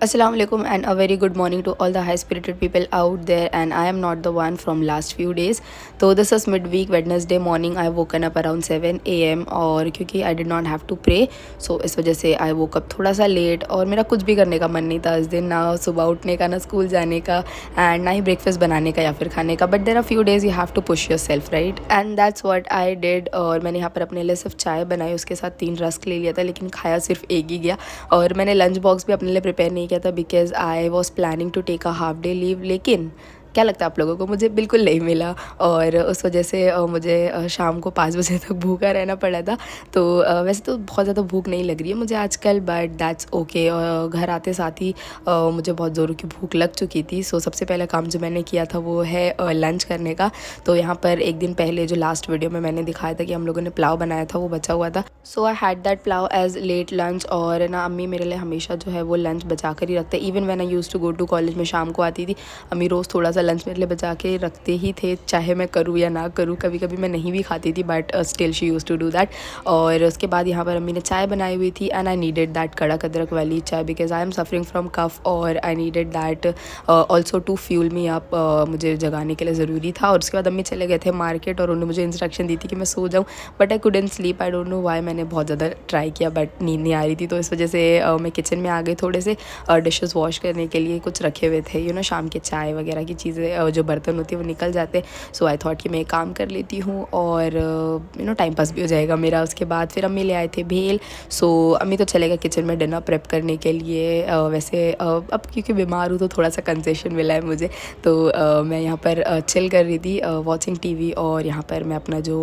Assalamu alaikum and a very good morning to all the high spirited people out there, and I am not the one from last few days. So this is midweek Wednesday morning. I woken up around 7 a.m. और क्योंकि I did not have to pray, so इस वजह से I woke up थोड़ा सा late और मेरा कुछ भी करने का मन नहीं था इस दिन, ना सुबह उठने का, ना स्कूल जाने का, एंड ना ही ब्रेकफास्ट बनाने का या फिर खाने का. But there are few days you have to push yourself, right, and that's what I did. और मैंने यहाँ पर अपने लिए सिर्फ चाय बनाई, उसके साथ 3 रस्क ले लिया था, लेकिन खाया सिर्फ एक ही गया. और मैंने लंच बॉक्स भी अपने लिए प्रिपेयर नहीं किया था because I was planning to take a half day leave. लेकिन क्या लगता है आप लोगों को, मुझे बिल्कुल नहीं मिला और उस वजह से मुझे शाम को 5 बजे तक भूखा रहना पड़ा था. तो वैसे तो बहुत ज़्यादा भूख नहीं लग रही है मुझे आजकल, बट दैट्स ओके. घर आते साथ ही मुझे बहुत ज़ोरों की भूख लग चुकी थी. सो सबसे पहला काम जो मैंने किया था वो है लंच करने का. तो यहाँ पर एक दिन पहले जो लास्ट वीडियो में मैंने दिखाया था कि हम लोगों ने पुलाव बनाया था, वो बचा हुआ था. So I had that pulao as late lunch. और ना अम्मी मेरे लिए हमेशा जो है वो लंच बचा कर ही रखते. Even when I used to go to college में शाम को आती थी, अम्मी रोज़ थोड़ा सा लंच मेरे लिए बचा के रखते ही थे, चाहे मैं करूँ या ना करूँ. कभी कभी मैं नहीं भी खाती थी, but still she used to do that. और उसके बाद यहाँ पर अम्मी ने चाय बनाई हुई थी, एंड आई नीडेड दैट कड़क अदरक वाली चाय because I am suffering from cough, और I needed that also to fuel me up. मुझे जगाने के लिए ज़रूरी था. और उसके बाद अम्मी चले गए थे मार्केट और उन्होंने मुझे इंस्ट्रक्शन दी थी कि मैं सो जाऊँ, but I couldn't sleep. I don't know why. मैंने बहुत ज़्यादा ट्राई किया बट नींद नहीं आ रही थी. तो इस वजह से मैं किचन में आ गई थोड़े से डिशेस वॉश करने के लिए. कुछ रखे हुए थे शाम के चाय वगैरह की चीज़ें, जो बर्तन होती है वो निकल जाते. सो आई थॉट कि मैं एक काम कर लेती हूँ और टाइम पास भी हो जाएगा मेरा. उसके बाद फिर अम्मी ले आए थे भेल. सो अम्मी तो चले गए किचन में डिनर प्रेप करने के लिए. वैसे अब क्योंकि बीमार हूँ तो थोड़ा सा कंसेशन मिला है मुझे. तो मैं यहाँ पर चिल कर रही थी वॉचिंग टीवी, और यहाँ पर मैं अपना जो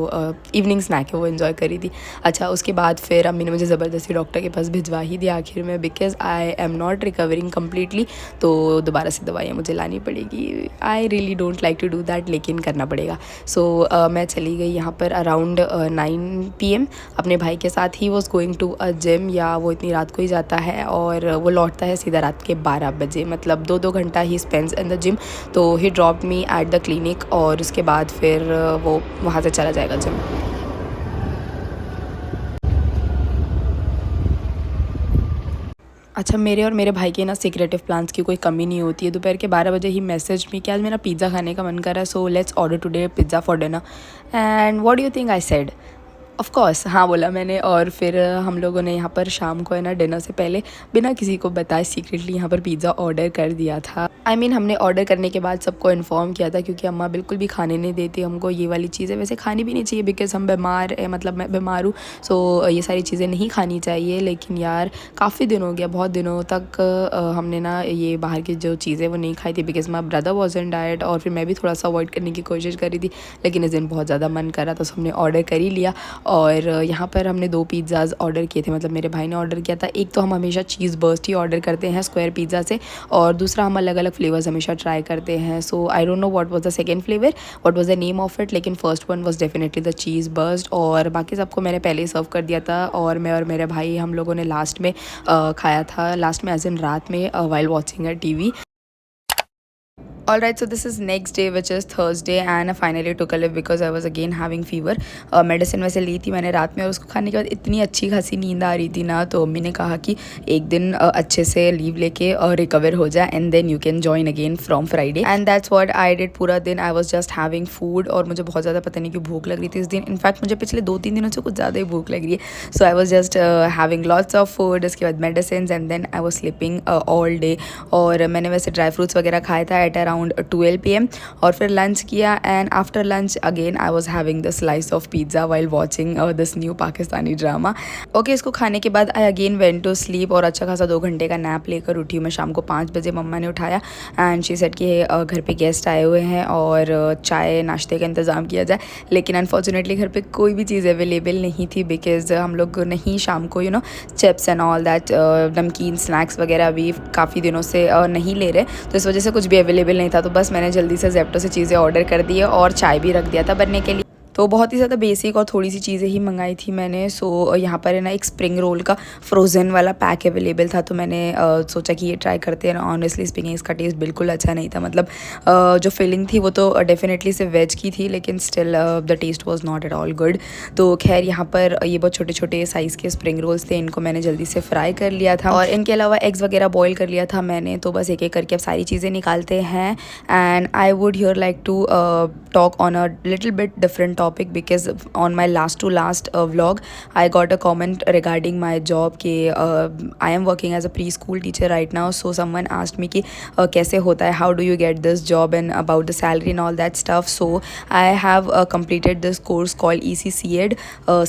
इवनिंग स्नैक है वो एंजॉय कर रही थी. अच्छा, उसके बाद फिर अम्मी ने मुझे ज़बरदस्ती डॉक्टर के पास भिजवा ही दिया आखिर में, because I am not recovering completely. तो दोबारा से दवाइयाँ मुझे लानी पड़ेगी. I really don't like to do that, लेकिन करना पड़ेगा. सो मैं चली गई यहाँ पर अराउंड 9 PM अपने भाई के साथ. He was going to a gym, या वो इतनी रात को ही जाता है और वो लौटता है सीधा रात के 12 बजे. मतलब 2 घंटा he spends in the gym. तो he dropped me at the clinic, और उसके बाद फिर वो वहाँ से चला जाएगा जिम. अच्छा, मेरे और मेरे भाई के ना सीक्रेटिव प्लान्स की कोई कमी नहीं होती है. दोपहर के 12 बजे ही मैसेज मी कि आज मेरा पिज़्ज़ा खाने का मन कर रहा है, so let's order today pizza for dinner. And what do you think I said? Of course हाँ बोला मैंने. और फिर हम लोगों ने यहाँ पर शाम को डिनर से पहले बिना किसी को बताए सीक्रेटली यहाँ पर पिज़्ज़ा ऑर्डर कर दिया था. आई मीन हमने ऑर्डर करने के बाद सबको इन्फॉर्म किया था, क्योंकि अम्मा बिल्कुल भी खाने नहीं देती हमको ये वाली चीज़ें. वैसे खानी भी नहीं चाहिए बिकॉज हम बीमार है, मतलब मैं बीमार हूँ. सो ये सारी चीज़ें नहीं खानी चाहिए. लेकिन यार काफ़ी दिन हो गया, बहुत दिनों तक हमने ना ये बाहर की जो चीज़ें वो नहीं खाई थी because my brother was in diet, और फिर मैं भी थोड़ा सा अवॉइड करने की कोशिश करी थी. लेकिन इस दिन बहुत ज़्यादा मन करा तो हमने ऑर्डर कर ही लिया. और यहाँ पर हमने 2 पिज़्ज़ाज़ ऑर्डर किए थे, मतलब मेरे भाई ने ऑर्डर किया था. एक तो हम हमेशा चीज़ बर्स्ट ही ऑर्डर करते हैं स्क्वायर पिज़्ज़ा से, और दूसरा हम अलग अलग फ्लेवर्स हमेशा ट्राई करते हैं. So I don't know what was the second flavour, what was the name of it, लेकिन first one was definitely the cheese burst. और बाकी सबको मैंने पहले ही सर्व कर दिया था, और मैं और मेरे भाई हम लोगों ने लास्ट में खाया था. लास्ट में एज इन रात में while watching a TV. Alright, so this is next day, which is Thursday, and I finally took a leave because I was again having fever. Medicine वैसे ली थी मैंने रात में, और उसको खाने के बाद इतनी अच्छी खासी नींद आ रही थी ना, तो मम्मी ने कहा कि एक दिन अच्छे से लीव लेके और रिकवर हो जाए, and then you can join again from Friday. And that's what I did. पूरा दिन I was just having food, और मुझे बहुत ज़्यादा पता नहीं क्यों भूख लग रही थी इस दिन. इनफैक्ट मुझे पिछले 2-3 दिनों से कुछ ज़्यादा ही भूख लग रही है. So I was just having lots of food, उसके बाद medicine, and then I was sleeping all day. और मैंने वैसे ड्राई फ्रूट्स वगैरह खाया था एट अराउंड 12 PM. और फिर लंच किया, and after lunch again I was having the slice of pizza while watching this new Pakistani drama. Okay, इसको खाने के बाद I again went to sleep, और अच्छा खासा 2 घंटे का नैप लेकर उठी मैं शाम को 5 बजे. मम्मा ने उठाया एंड शी सेड कि घर पे गेस्ट आए हुए हैं और चाय नाश्ते का इंतज़ाम किया जाए. लेकिन अनफॉर्चुनेटली घर पे कोई भी चीज़ अवेलेबल नहीं थी, बिकॉज हम लोग नहीं शाम को चिप्स एंड ऑल दैट नमकीन स्नैक्स वगैरह अभी काफ़ी दिनों से नहीं ले रहे. तो इस वजह से कुछ भी अवेलेबल नहीं था. तो बस मैंने जल्दी से ज़ेप्टो से चीज़ें ऑर्डर कर दी है, और चाय भी रख दिया था बनने के लिए. तो बहुत ही ज़्यादा बेसिक और थोड़ी सी चीज़ें ही मंगाई थी मैंने। सो यहाँ पर है ना एक स्प्रिंग रोल का फ्रोज़न वाला पैक अवेलेबल था, तो मैंने सोचा कि ये ट्राई करते हैं। ऑनेस्टली स्पीकिंग इसका टेस्ट बिल्कुल अच्छा नहीं था। मतलब जो फीलिंग थी वो तो डेफिनेटली से वेज की थी, लेकिन still the taste was not at all good. तो खैर यहाँ पर ये बहुत छोटे छोटे साइज़ के स्प्रिंग रोल्स थे, इनको मैंने जल्दी से फ्राई कर लिया था और इनके अलावा एग्स वगैरह बॉईल कर लिया था मैंने। तो बस एक एक करके अब सारी चीज़ें निकालते हैं। And I would hear like to talk on a little bit different topic because on my last to last vlog I got a comment regarding my job कि I am working as a preschool teacher right now. So someone asked me कि कैसे होता है, how do you get this job and about the salary and all that stuff. So I have completed this course called ECCED.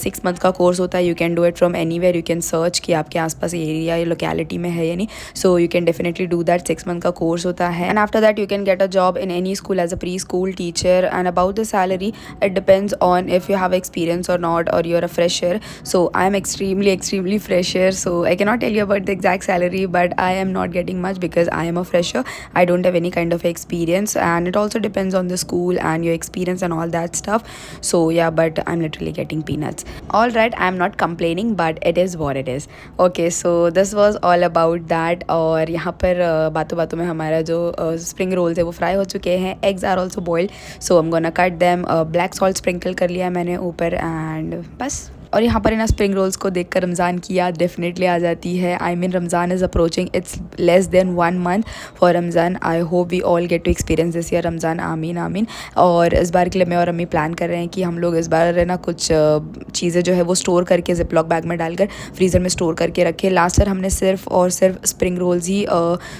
6 month का course होता है. You can do it from anywhere. You can search कि आपके आसपास area या locality में है या नहीं. So you can definitely do that. 6 month का कोर्स होता है and after that you can get a job in any school as a preschool teacher. And about the salary, it depends on if you have experience or not, or you're a fresher. So I am extremely fresher, so I cannot tell you about the exact salary, but I am not getting much because I am a fresher. I don't have any kind of experience, and it also depends on the school and your experience and all that stuff. So yeah, but I'm literally getting peanuts. All right, I'm not complaining, but it is what it is. Okay, so this was all about that. और यहाँ पर बातों बातों में हमारा जो spring rolls है वो फ्राई हो चुके हैं. Eggs are also boiled, so I'm gonna cut them. Black salt sprinkle कर लिया मैंने ऊपर एंड बस. और यहाँ पर ना स्प्रिंग रोल्स को देखकर रमज़ान की याद डेफिनेटली आ जाती है. I mean Ramzan is approaching, it's less than 1 month for Ramzan. I hope we all get to experience this year Ramzan. आमीन आमीन. और इस बार के लिए मैं और अम्मी प्लान कर रहे हैं कि हम लोग इस बार है ना कुछ चीज़ें जो है वो स्टोर करके जिपलॉक बैग में डालकर फ्रीज़र में स्टोर करके रखे. लास्ट ईयर हमने सिर्फ और सिर्फ स्प्रिंग रोल्स ही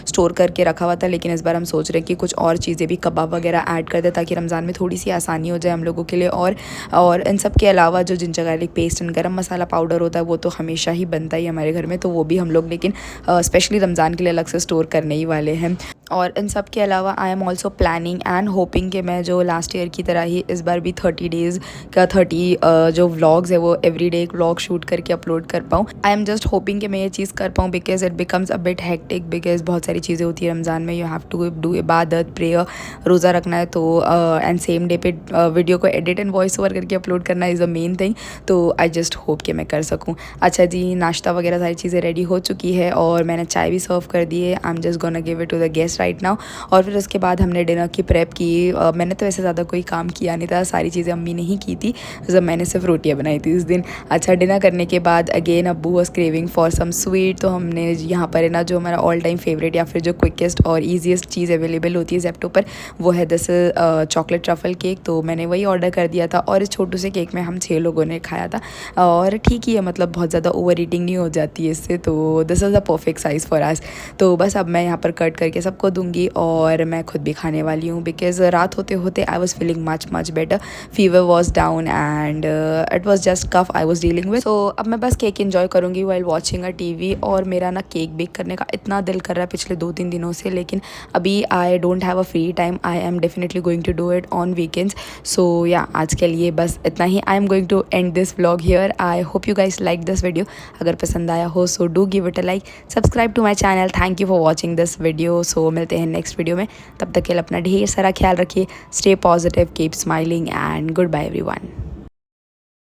स्टोर करके रखा हुआ था, लेकिन इस बार हम सोच रहे हैं कि कुछ और चीज़ें भी, कबाब वगैरह ऐड कर दें ताकि रमज़ान में थोड़ी सी आसानी हो जाए हम लोगों के लिए. और इन सब के अलावा जो जिंजर गार्लिक पेस्ट एंड गरम मसाला पाउडर होता है वो तो हमेशा ही बनता ही हमारे घर में, तो वो भी हम लोग लेकिन स्पेशली रमज़ान के लिए अलग से स्टोर करने ही वाले हैं. और इन सब के अलावा I am also planning and hopping कि मैं जो लास्ट ईयर की तरह ही इस बार भी 30 डेज़ का 30 जो व्लॉग्स है वो एवरीडे एक व्लॉग शूट करके अपलोड कर पाऊँ. आई एम जस्ट होपिंग कि मैं ये चीज़ कर पाऊँ because it becomes a bit hectic because बहुत सारी चीज़ें होती है रमज़ान में. यू हैव टू डू इबादत, प्रेयर, रोज़ा रखना है, तो एंड सेम डे पे वीडियो को एडिट एंड वॉइस ओवर करके अपलोड करना इज़ द मेन थिंग. तो आई जस्ट होप कि मैं कर सकूँ. अच्छा जी, नाश्ता वगैरह सारी चीज़ें रेडी हो चुकी है और मैंने चाय भी सर्व कर दी है. I am just gonna give it to the guest right now. और फिर उसके बाद हमने डिनर की प्रेप की. मैंने तो वैसे ज़्यादा कोई काम किया नहीं था, सारी चीज़ें अम्मी ने ही की थी, जब मैंने सिर्फ रोटियां बनाई थी उस दिन. अच्छा, डिनर करने के बाद अगेन अब्बू was craving for some sweet, तो हमने यहाँ पर है ना जो हमारा ऑल टाइम फेवरेट या फिर जो क्विकेस्ट और ईजीएस्ट चीज़ अवेलेबल होती है ज़ेप्टो पर, वो है दिस चॉकलेट ट्रफल केक. तो मैंने वही ऑर्डर कर दिया था और इस छोटू से केक में हम 6 लोगों ने खाया था. और ठीक ही है, मतलब बहुत ज़्यादा ओवर ईटिंग नहीं हो जाती है इससे, तो this is the perfect size for us. तो बस अब मैं यहाँ पर कट करके सबको दूँगी और मैं खुद भी खाने वाली हूँ बिकॉज रात होते होते I was feeling much better. Fever was down and it was just cough I was dealing with. So अब मैं बस केक इन्जॉय करूँगी वाइल वॉचिंग अ टीवी. और मेरा ना केक बेक करने का इतना दिल कर रहा है पिछले 2-3 दिनों से, लेकिन अभी I don't have a free time. I am definitely going to do it on weekends. So या आज के लिए बस इतना ही. I am going to end this vlog here. I hope you guys like this video. अगर पसंद आया हो so do give it a like, subscribe to my channel. Thank you for watching this video. So मिलते हैं next video में. तब तक के लिए अपना ढेर सारा ख्याल रखिए. Stay positive, keep smiling and goodbye everyone.